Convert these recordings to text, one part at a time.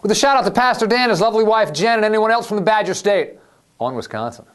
With a shout out to Pastor Dan, his lovely wife Jen, and anyone else from the Badger State on Wisconsin.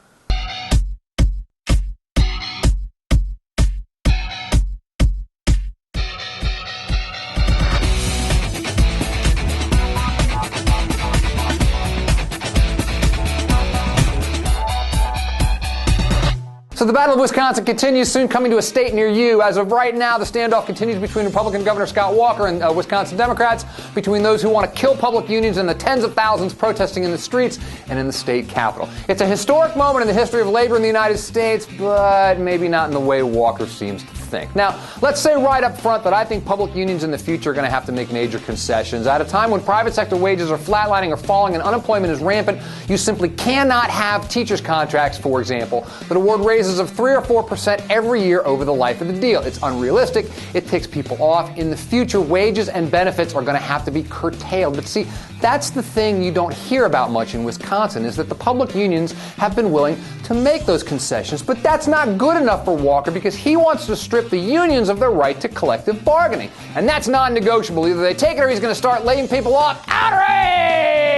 So the Battle of Wisconsin continues, soon coming to a state near you. As of right now, the standoff continues between Republican Governor Scott Walker and Wisconsin Democrats, between those who want to kill public unions and the tens of thousands protesting in the streets and in the state capitol. It's a historic moment in the history of labor in the United States, but maybe not in the way Walker seems to think. Now, let's say right up front that I think public unions in the future are going to have to make major concessions. At a time when private sector wages are flatlining or falling and unemployment is rampant, you simply cannot have teachers' contracts, for example, that award raises of 3 or 4% every year over the life of the deal. It's unrealistic. It ticks people off. In the future, wages and benefits are going to have to be curtailed. But see, that's the thing you don't hear about much in Wisconsin, is that the public unions have been willing to make those concessions. But that's not good enough for Walker, because he wants to strip the unions of their right to collective bargaining. And that's non-negotiable. Either they take it or he's going to start laying people off. Outrage!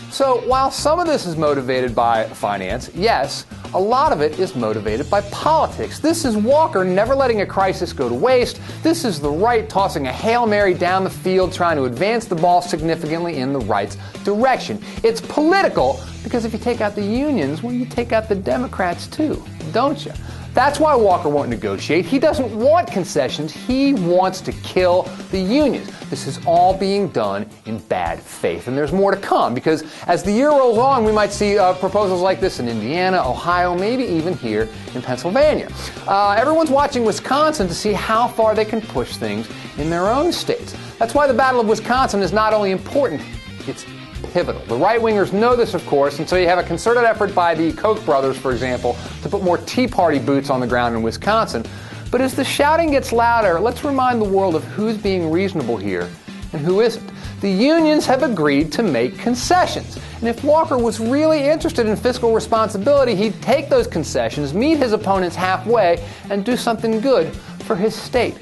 So while some of this is motivated by finance, yes, a lot of it is motivated by politics. This is Walker never letting a crisis go to waste. This is the right tossing a Hail Mary down the field, trying to advance the ball significantly in the right's direction. It's political because if you take out the unions, well, you take out the Democrats too, don't you? That's why Walker won't negotiate. He doesn't want concessions. He wants to kill the unions. This is all being done in bad faith. And there's more to come, because as the year rolls on, we might see proposals like this in Indiana, Ohio, maybe even here in Pennsylvania. Everyone's watching Wisconsin to see how far they can push things in their own states. That's why the Battle of Wisconsin is not only important, it's pivotal. The right-wingers know this, of course, and so you have a concerted effort by the Koch brothers, for example, to put more Tea Party boots on the ground in Wisconsin. But as the shouting gets louder, let's remind the world of who's being reasonable here and who isn't. The unions have agreed to make concessions. And if Walker was really interested in fiscal responsibility, he'd take those concessions, meet his opponents halfway, and do something good for his state.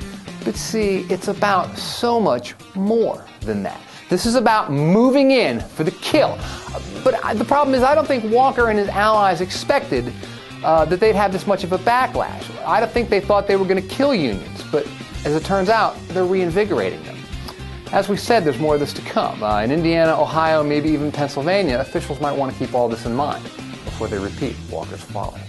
But see, it's about so much more than that. This is about moving in for the kill. But the problem is, I don't think Walker and his allies expected that they'd have this much of a backlash. I don't think they thought they were going to kill unions, but as it turns out, they're reinvigorating them. As we said, there's more of this to come. In Indiana, Ohio, maybe even Pennsylvania, officials might want to keep all this in mind before they repeat Walker's folly.